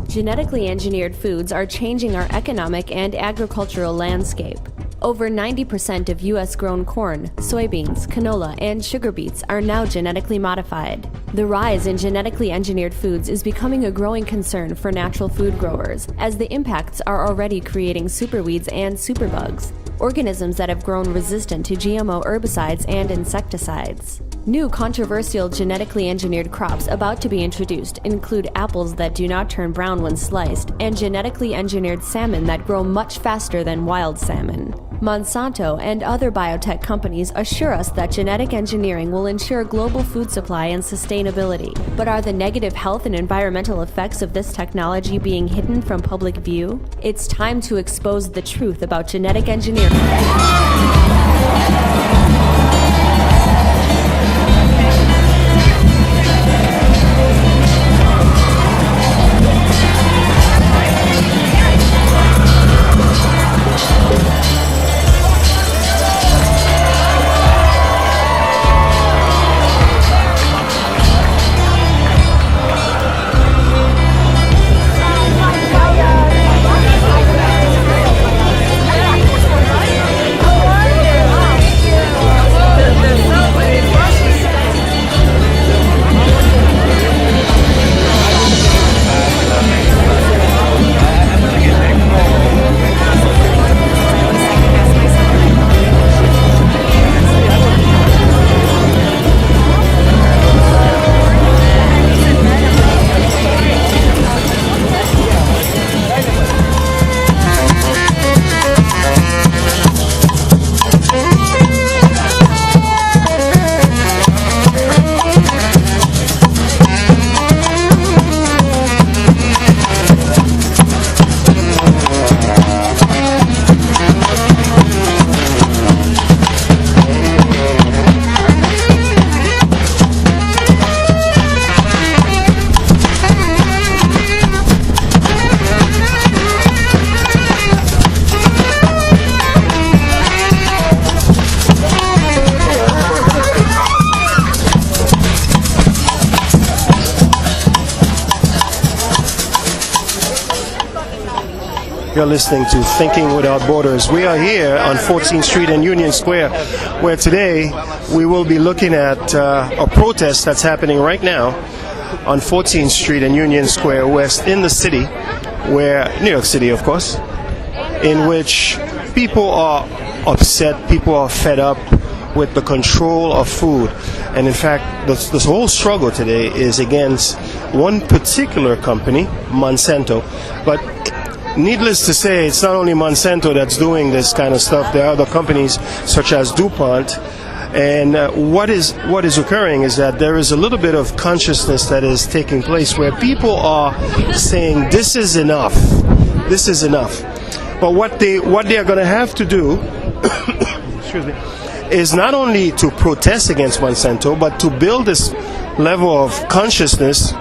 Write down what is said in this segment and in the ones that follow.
Genetically engineered foods are changing our economic and agricultural landscape. Over 90% of U.S.-grown corn, soybeans, canola, and sugar beets are now genetically modified. The rise in genetically engineered foods is becoming a growing concern for natural food growers, as the impacts are already creating superweeds and superbugs, organisms that have grown resistant to GMO herbicides and insecticides. New controversial genetically engineered crops about to be introduced include apples that do not turn brown when sliced, and genetically engineered salmon that grow much faster than wild salmon. Monsanto and other biotech companies assure us that genetic engineering will ensure global food supply and sustainability. But are the negative health and environmental effects of this technology being hidden from public view? It's time to expose the truth about genetic engineering. You're listening to Thinking Without Borders. We are here on 14th Street and Union Square, where today we will be looking at a protest that's happening right now on 14th Street and Union Square West in the city, where New York City, of course, in which people are upset, people are fed up with the control of food. And in fact, this whole struggle today is against one particular company, Monsanto. But needless to say, it's not only Monsanto that's doing this kind of stuff. There are other companies such as DuPont. And what is occurring is that there is a little bit of consciousness that is taking place where people are saying, this is enough. This is enough. But what they are going to have to do excuse me, is not only to protest against Monsanto, but to build this level of consciousness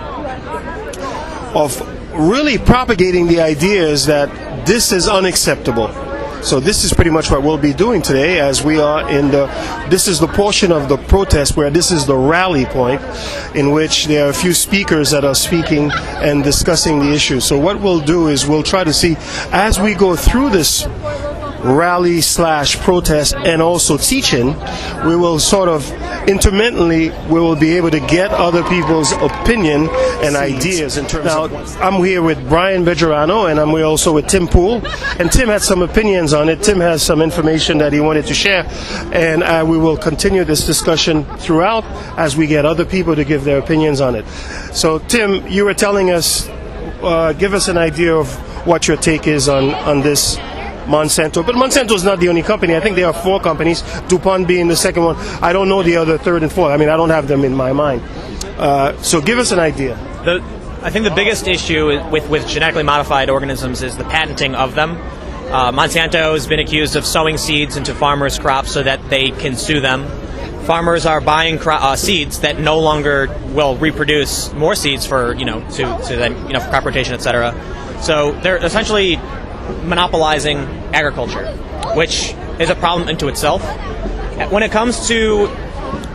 of really propagating the ideas that this is unacceptable. So this is pretty much what we'll be doing today, as we are this is the portion of the protest where this is the rally point, in which there are a few speakers that are speaking and discussing the issue. So what we'll do is we'll try to see, as we go through this rally / protest and also teaching, we will sort of intermittently we will be able to get other people's opinion and ideas in terms of. I'm here with Brian Bejarano, and I'm also with Tim Poole, and Tim had some opinions on it. Tim has some information that he wanted to share, and we will continue this discussion throughout as we get other people to give their opinions on it. So Tim, you were telling us, give us an idea of what your take is on this Monsanto. But Monsanto is not the only company. I think there are 4 companies, DuPont being the second one. I don't know the other third and fourth. I mean, I don't have them in my mind. So give us an idea. I think the biggest issue with genetically modified organisms is the patenting of them. Monsanto has been accused of sowing seeds into farmers' crops so that they can sue them. Farmers are buying seeds that no longer will reproduce more seeds for to then for crop rotation, etc. So they're essentially monopolizing agriculture, which is a problem into itself. When it comes to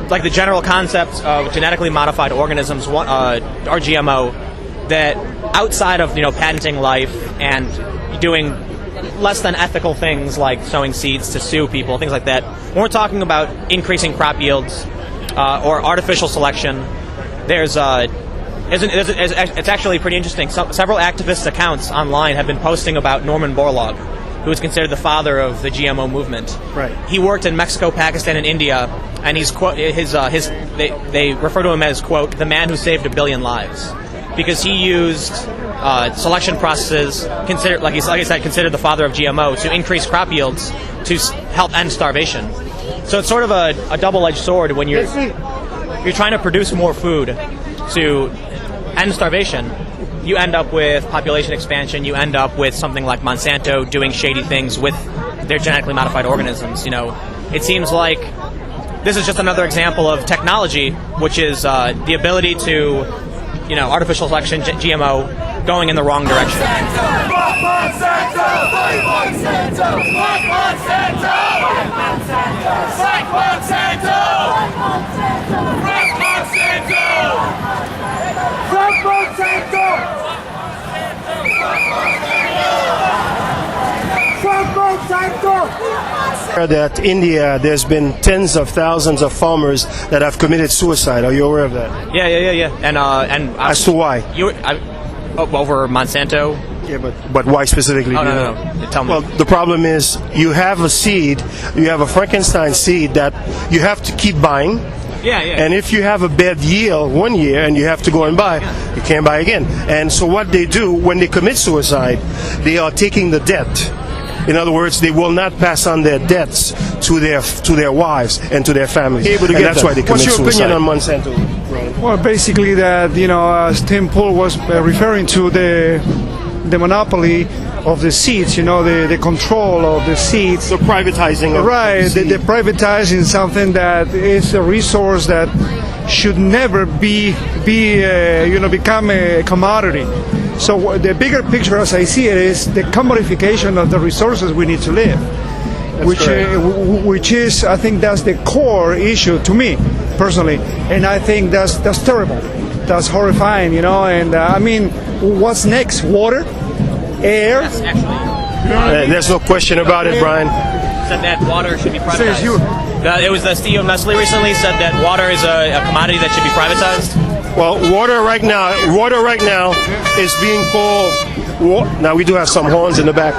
like the general concept of genetically modified organisms, or GMO, that outside of patenting life and doing less than ethical things like sowing seeds to sue people, things like that, when we're talking about increasing crop yields or artificial selection, it's actually pretty interesting. Several activist accounts online have been posting about Norman Borlaug, who is considered the father of the GMO movement. Right. He worked in Mexico, Pakistan, and India, and they refer to him as, quote, the man who saved 1 billion lives, because he used selection processes, considered the father of GMO, to increase crop yields to help end starvation. So it's sort of a double-edged sword when you're trying to produce more food to end starvation. You end up with population expansion. You end up with something like Monsanto doing shady things with their genetically modified organisms. It seems like this is just another example of technology, which is the ability to, artificial selection, GMO, going in the wrong direction. That India, there's been tens of thousands of farmers that have committed suicide. Are you aware of that? Yeah. And as to why? Over Monsanto. Yeah, but why specifically? No. Tell me. Well, the problem is you have a seed, you have a Frankenstein seed that you have to keep buying. Yeah. And if you have a bad yield one year and you have to go and buy, you can't buy again. And so what they do when they commit suicide, they are taking the debt. In other words, they will not pass on their debts to their wives and to their families. And that's why they commit suicide. What's your opinion on Monsanto, Brian? Well, basically that, as Tim Poole was referring to the monopoly of the seeds, the control of the seeds. The privatizing of the privatizing something that is a resource that should never become a commodity. So the bigger picture, as I see it, is the commodification of the resources we need to live, which is, I think, that's the core issue to me personally, and I think that's terrible, that's horrifying, And I mean, what's next? Water, air. Yes, actually. There's no question about it, Brian. Said that water should be privatized. It was the CEO of Nestle recently said that water is a commodity that should be privatized. Well, water right now is being called. Now we do have some horns in the back,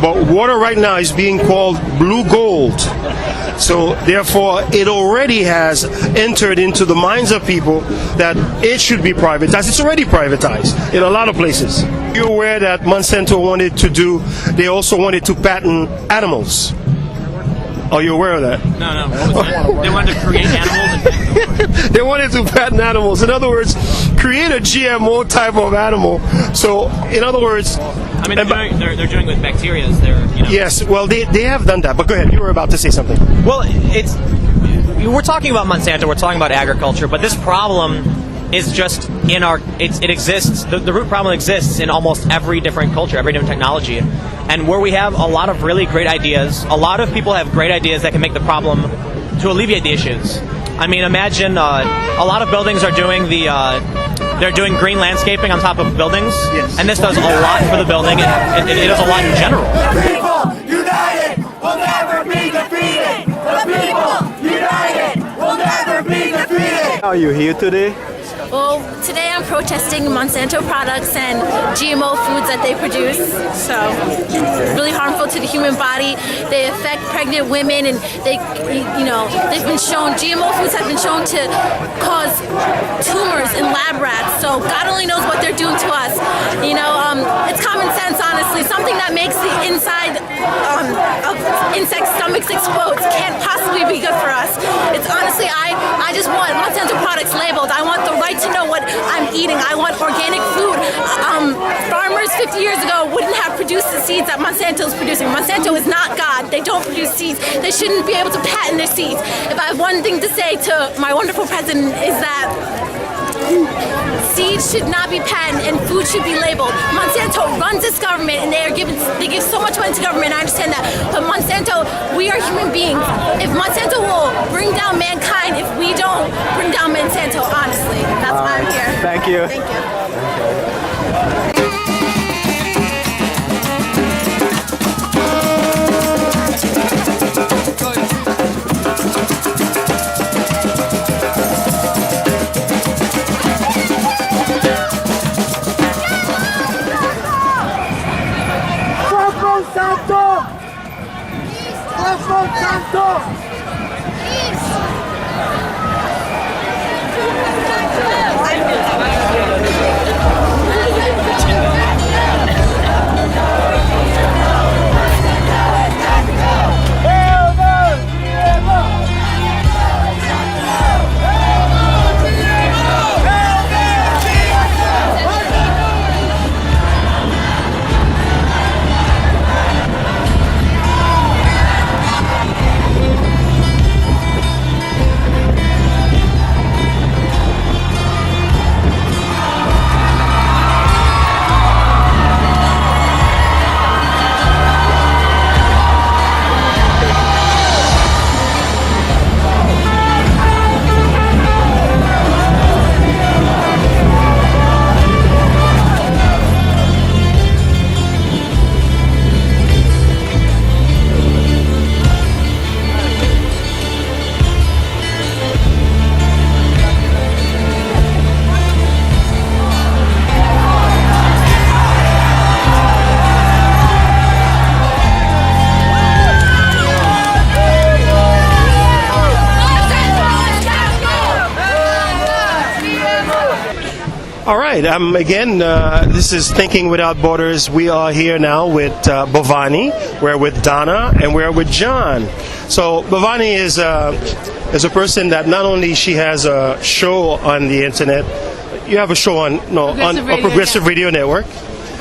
but water right now is being called blue gold. So therefore, it already has entered into the minds of people that it should be privatized. It's already privatized in a lot of places. You're aware that Monsanto they also wanted to patent animals. Are you aware of that? No. What was that? They wanted to create animals? They wanted to patent animals. In other words, create a GMO type of animal. So, in other words... I mean, they're doing it with bacteria. Yes, well, they have done that. But go ahead. You were about to say something. Well, we're talking about Monsanto. We're talking about agriculture. But this problem is just it exists. The root problem exists in almost every different culture, every different technology. And where we have a lot of really great ideas, a lot of people have great ideas that can make the problem to alleviate the issues. I mean, imagine a lot of buildings are doing they're doing green landscaping on top of buildings, yes. And this does a lot for the building. It does a lot in general. The people united will never be defeated. The people united will never be are you here today? Well, today I'm protesting Monsanto products and GMO foods that they produce. So, really harmful to the human body. They affect pregnant women, and they've been shown, GMO foods have been shown to cause tumors in lab rats. So God only knows what they're doing to us. It's common sense, honestly. Something that makes the inside of insect stomachs explode can't possibly be good for us. It's honestly, I just want Monsanto products labeled. I want the right to know what I'm eating. I want organic food. Farmers 50 years ago wouldn't have produced the seeds that Monsanto is producing. Monsanto is not God. They don't produce seeds. They shouldn't be able to patent their seeds. If I have one thing to say to my wonderful president is that seeds should not be patented and food should be labeled. Monsanto runs this government and they give so much money to government, I understand that. But Monsanto, we are human beings. If Monsanto will bring down mankind, if we don't bring down Monsanto, honestly, that's why I'm here. Thank you. Thank you. All right, again, this is Thinking Without Borders. We are here now with Bhavani, we're with Donna, and we're with John. So Bhavani is a person that not only she has a show on the internet, you have a show on a Progressive Radio Network,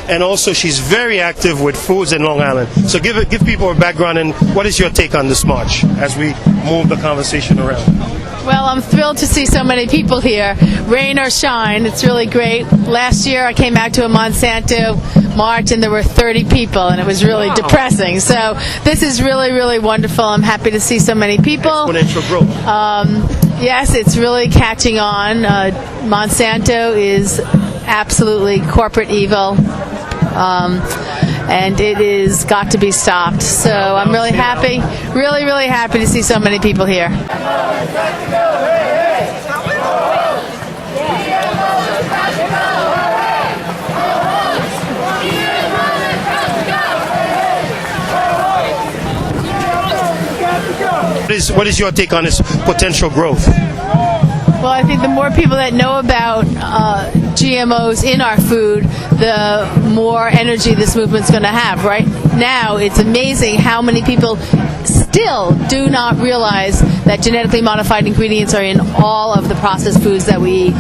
and also she's very active with foods in Long Island. So give people a background, and what is your take on this march as we move the conversation around? Well, I'm thrilled to see so many people here, rain or shine. It's really great. Last year I came out to a Monsanto march and there were 30 people and it was really depressing. So this is really, really wonderful. I'm happy to see so many people. Exponential growth. Yes, it's really catching on. Monsanto is absolutely corporate evil. And it is got to be stopped. So I'm really happy, really, really happy to see so many people here. What is your take on this potential growth? Well, I think the more people that know about GMOs in our food, the more energy this movement's going to have. Right now, it's amazing how many people still do not realize that genetically modified ingredients are in all of the processed foods that we eat.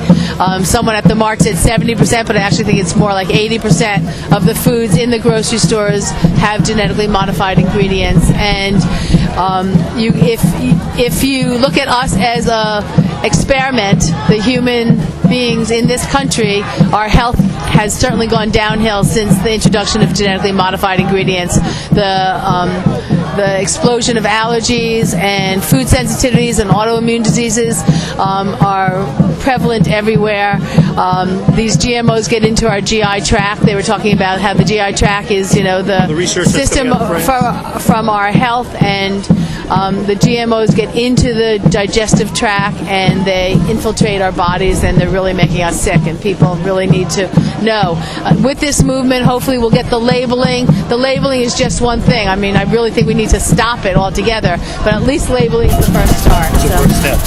Someone at the march said 70%, but I actually think it's more like 80% of the foods in the grocery stores have genetically modified ingredients. And if you look at us as a experiment, the human beings in this country, our health has certainly gone downhill since the introduction of genetically modified ingredients. The explosion of allergies and food sensitivities and autoimmune diseases are prevalent everywhere. These GMOs get into our GI tract. They were talking about how the GI tract is, the research system from our health, and the GMOs get into the digestive tract and they infiltrate our bodies, and they're really making us sick, and people really need to know. With this movement, hopefully we'll get the labeling. The labeling is just one thing. I mean, I really think we need to stop it altogether, but at least labeling is the first start. It's the first step.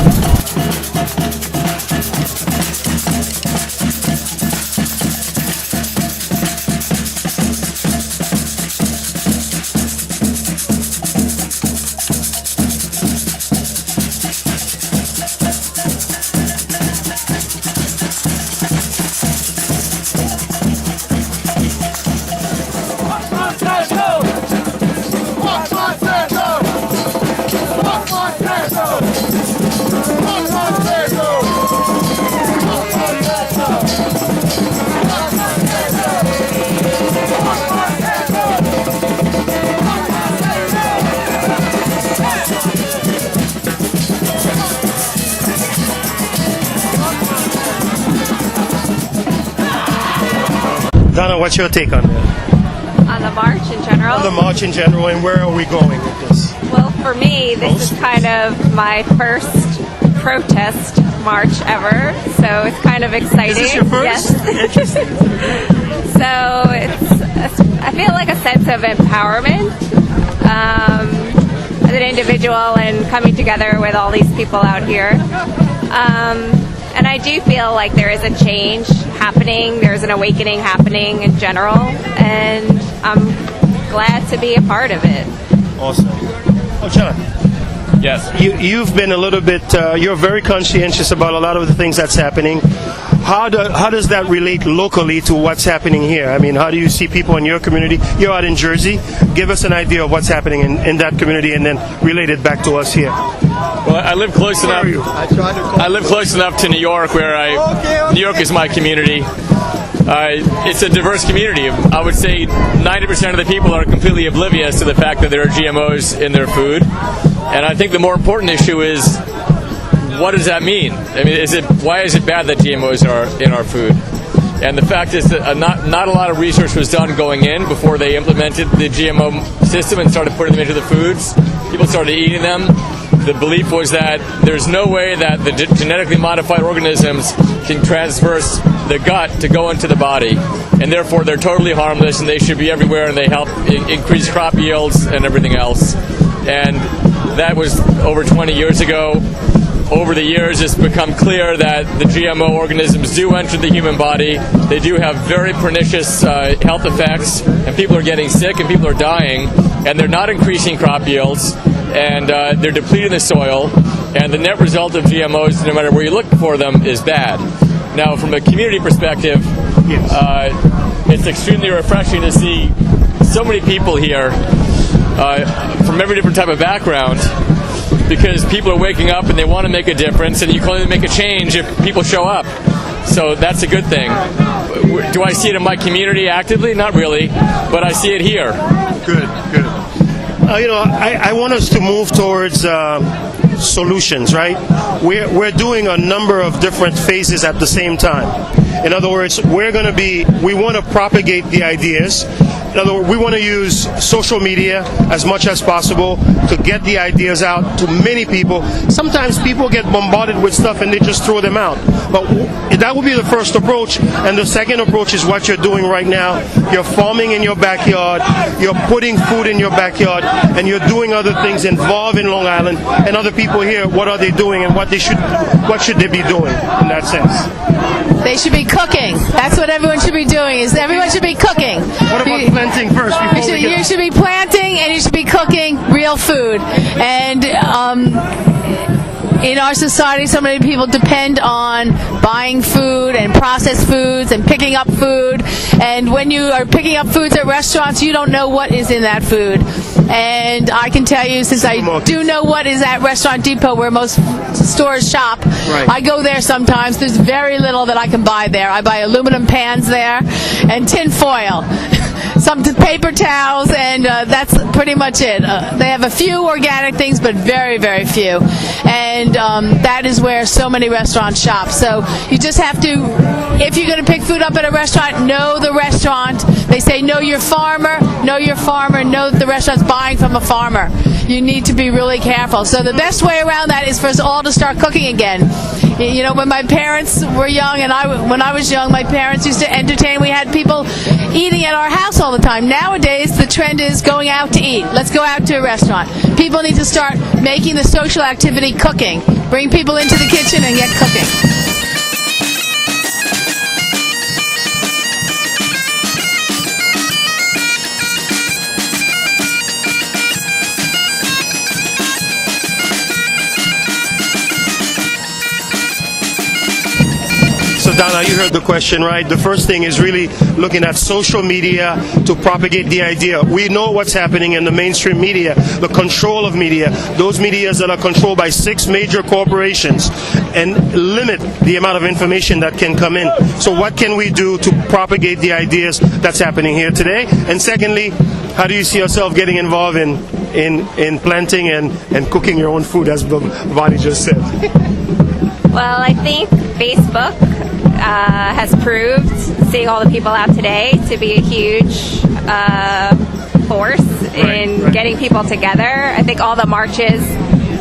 Donna, what's your take on that? On the march in general? On the march in general, and where are we going with this? Well, for me, this is kind of my first protest march ever, so it's kind of exciting. Is this your first? Yes. Interesting. So I feel like a sense of empowerment as an individual and coming together with all these people out here. And I do feel like there is a change happening, there's an awakening happening in general, and I'm glad to be a part of it. Awesome. Oh, John. Yes. You've been a little bit, you're very conscientious about a lot of the things that's happening. How does that relate locally to what's happening here? I mean, how do you see people in your community? You're out in Jersey. Give us an idea of what's happening in that community, and then relate it back to us here. Well, I live close enough. I live close enough to New York, where New York is my community. It's a diverse community. I would say 90% of the people are completely oblivious to the fact that there are GMOs in their food. And I think the more important issue is, what does that mean? I mean, why is it bad that GMOs are in our food? And the fact is that not a lot of research was done going in before they implemented the GMO system and started putting them into the foods. People started eating them. The belief was that there's no way that the genetically modified organisms can traverse the gut to go into the body, and therefore they're totally harmless and they should be everywhere, and they help increase crop yields and everything else. And that was over 20 years ago. Over the years, it's become clear that the GMO organisms do enter the human body. They do have very pernicious health effects, and people are getting sick and people are dying, and they're not increasing crop yields, and they're depleting the soil, and the net result of GMOs, no matter where you look for them, is bad. Now, from a community perspective, it's extremely refreshing to see so many people here from every different type of background, because people are waking up and they want to make a difference, and you can only make a change if people show up. So that's a good thing. Do I see it in my community actively? Not really, but I see it here. Good. I want us to move towards solutions, right? We're doing a number of different phases at the same time. In other words, we want to propagate the ideas. In other words, we want to use social media as much as possible to get the ideas out to many people. Sometimes people get bombarded with stuff and they just throw them out. But that would be the first approach. And the second approach is what you're doing right now. You're farming in your backyard. You're putting food in your backyard. And you're doing other things involved in Long Island. And other people here, what are they doing and what should they be doing in that sense? They should be cooking. That's what everyone should be doing. Everyone should be cooking. What about planting first? You should be planting, and you should be cooking real food. And in our society, so many people depend on buying food and processed foods and picking up food. And when you are picking up foods at restaurants, you don't know what is in that food. And I can tell you, since I do know what is at Restaurant Depot, where most stores shop, right. I go there sometimes. There's very little that I can buy there. I buy aluminum pans there and tin foil. Some paper towels, and that's pretty much it. They have a few organic things, but very, very few. And that is where so many restaurants shop. So you just have to If you're going to pick food up at a restaurant, know the restaurant. They say know your farmer, know that the restaurant's buying from a farmer. You need to be really careful. So the best way around that is for us all to start cooking again. You know, when my parents were young and when I was young, my parents used to entertain. We had people eating at our house all the time. Nowadays, the trend is going out to eat. Let's go out to a restaurant. People need to start making the social activity cooking. Bring people into the kitchen and get cooking. So Donna, you heard the question, right? The first thing is really looking at social media to propagate the idea. We know what's happening in the mainstream media, the control of media, those medias that are controlled by 6 major corporations, and limit the amount of information that can come in. So what can we do to propagate the ideas that's happening here today? And secondly, how do you see yourself getting involved in planting and cooking your own food, as Vani just said? Well, I think Facebook has proved, seeing all the people out today, to be a huge force in getting people together. I think all the marches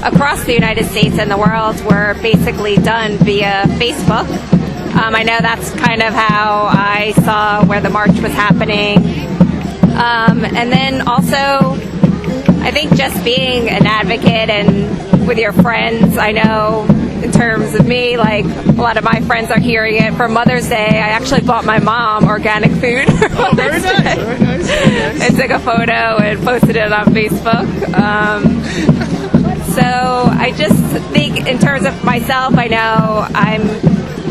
across the United States and the world were basically done via Facebook. I know that's kind of how I saw where the march was happening. And then also, I think just being an advocate and with your friends, I know in terms of me, like a lot of my friends are hearing it for Mother's Day. I actually bought my mom organic food for Mother's Day. Very nice. And took a photo and posted it on Facebook. So I just think in terms of myself, I know I'm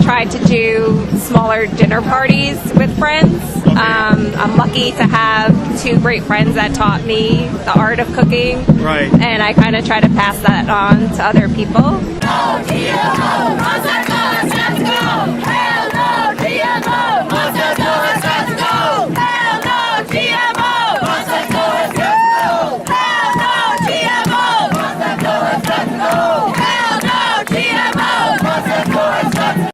trying to do smaller dinner parties with friends. I'm lucky to have 2 great friends that taught me the art of cooking. Right. And I kind of try to pass that on to other people.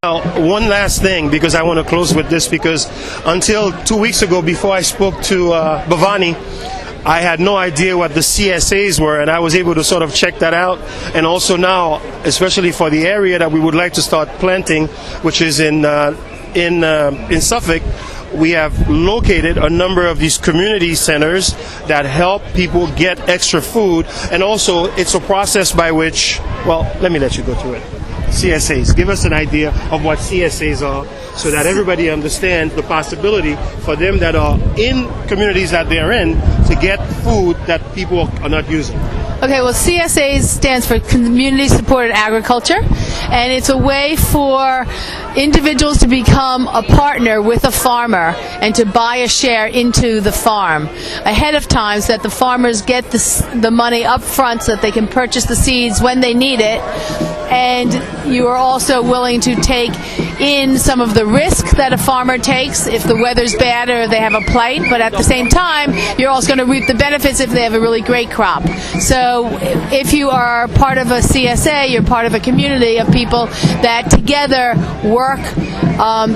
Now, one last thing, because I want to close with this, because until 2 weeks ago, before I spoke to Bhavani, I had no idea what the CSAs were, and I was able to sort of check that out. And also now, especially for the area that we would like to start planting, which is in Suffolk, we have located a number of these community centers that help people get extra food. And also, it's a process by which, well, let me let you go through it. CSAs. Give us an idea of what CSAs are so that everybody understands the possibility for them that are in communities that they're in to get food that people are not using. Okay, well, CSAs stands for Community Supported Agriculture, and it's a way for individuals to become a partner with a farmer and to buy a share into the farm ahead of time, so that the farmers get the money up front so that they can purchase the seeds when they need it. And you are also willing to take in some of the risk that a farmer takes if the weather's bad or they have a blight, but at the same time, you're also going to reap the benefits if they have a really great crop. So if you are part of a CSA, you're part of a community of people that together work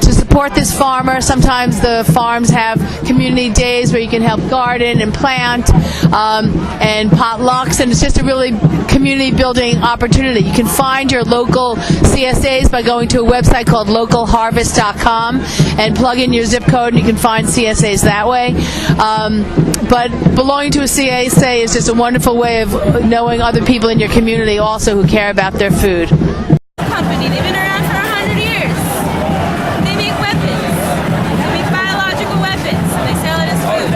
to support this farmer. Sometimes the farms have community days where you can help garden and plant and potlucks, and it's just a really community building opportunity. You can find your local CSAs by going to a website called localharvest.com and plug in your zip code, and you can find CSAs that way. But belonging to a CSA is just a wonderful way of knowing other people in your community also who care about their food. Company, they've been around for 100 years. They make weapons. They make biological weapons. And they sell it as food.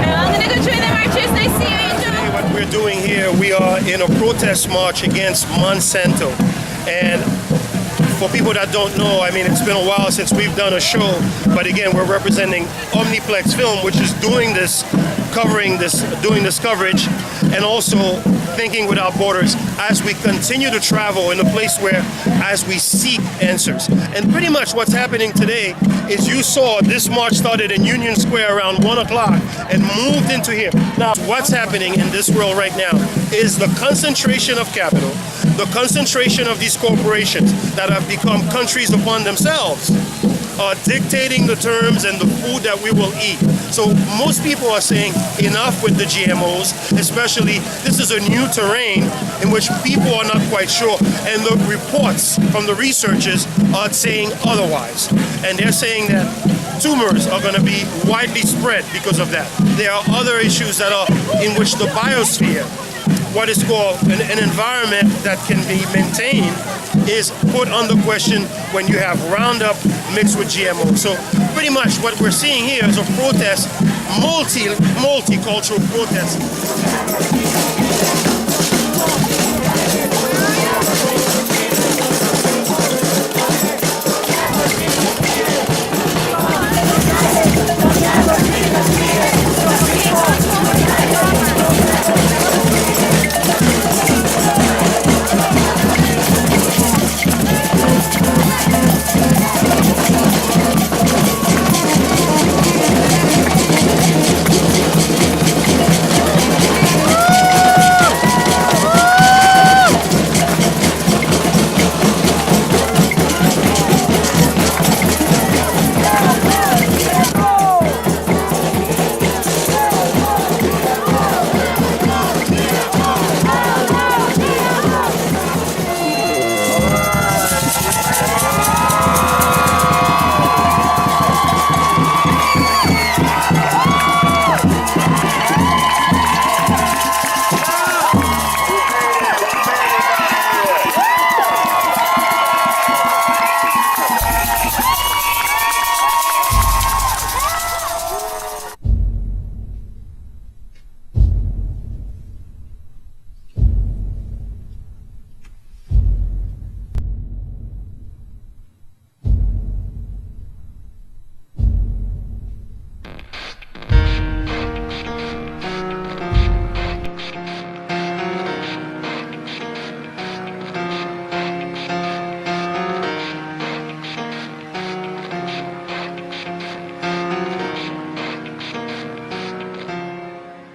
I'm going to go join the marchers. Nice to see you, Angel. What we're doing here, we are in a protest march against Monsanto. And for people that don't know, I mean, it's been a while since we've done a show, but again, we're representing Omniplex Film, which is doing this coverage, and also Thinking Without Borders as we continue to travel in a place where, as we seek answers. And pretty much what's happening today is you saw this march started in Union Square around 1 o'clock and moved into here. Now, what's happening in this world right now is the concentration of capital, the concentration of these corporations that have become countries upon themselves, are dictating the terms and the food that we will eat. So most people are saying enough with the GMOs, especially this is a new terrain in which people are not quite sure. And the reports from the researchers are saying otherwise. And they're saying that tumors are going to be widely spread because of that. There are other issues that are in which the biosphere, what is called an environment that can be maintained, is put under question when you have Roundup mixed with GMO. So pretty much what we're seeing here is a protest, multicultural protest.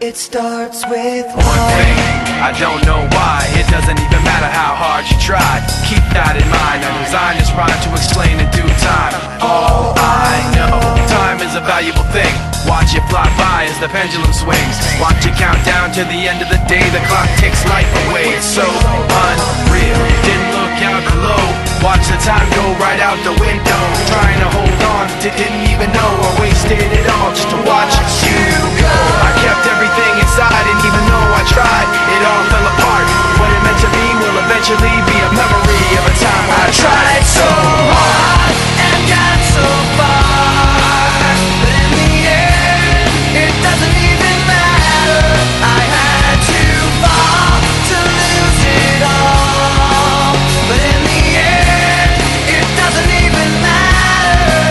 It starts with one thing, I don't know why. It doesn't even matter how hard you try. Keep that in mind, I designed this rhyme to explain in due time. All I know, time is a valuable thing. Watch it fly by as the pendulum swings. Watch it count down to the end of the day. The clock takes life away, it's so unreal. Didn't look out below, watch the time go right out the window. Trying to hold on to didn't even know I wasted it all just to watch you go. I kept everything inside and even though I tried, it all fell apart. What it meant to me will eventually be a memory of a time when I tried so hard and got so far, but in the end, it doesn't even matter. I had to fall to lose it all, but in the end, it doesn't even matter.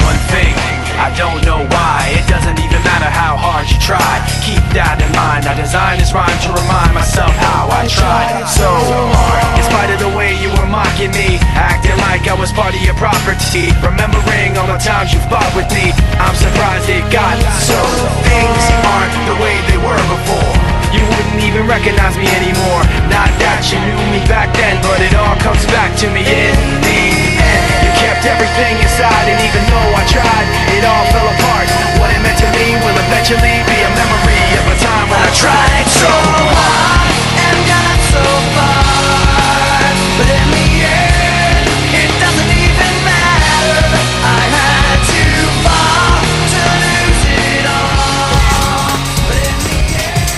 One thing, I don't know why, it doesn't even matter how hard you try. Keep that in mind, I designed this rhyme to remind myself how I tried so hard. In spite of the way you were mocking me, acting like I was part of your property, remembering all the times you fought with me, I'm surprised it got so. Things aren't the way they were before. You wouldn't even recognize me anymore. Not that you knew me back then, but it all comes back to me in the end. You kept everything inside, and even though I tried, it all fell apart. What it meant to me will eventually be a memory of a time when I tried so hard and got so far, but in the end, it doesn't even matter. I had to fall to lose it all, but in the end,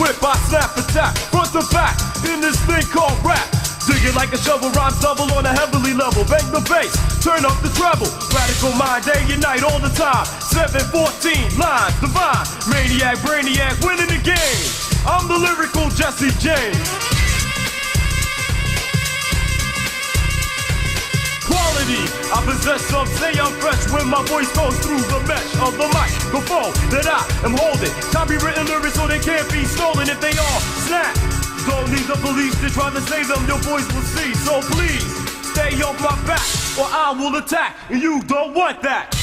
whip, I snap attack, front to back, in this thing called rap. Dig it like a shovel, rhymes double on a heavily level. Bang the bass, turn up the treble. Radical mind, day and night, all the time. 714 lines, divine. Maniac, brainiac, winning the game. I'm the lyrical Jesse James. Quality, I possess some, say I'm fresh when my voice goes through the mesh of the microphone that I am holding. Copywritten lyrics so they can't be stolen if they all snap. Don't need the police to try to save them, your voice will see. So please, stay off my back or I will attack, and you don't want that.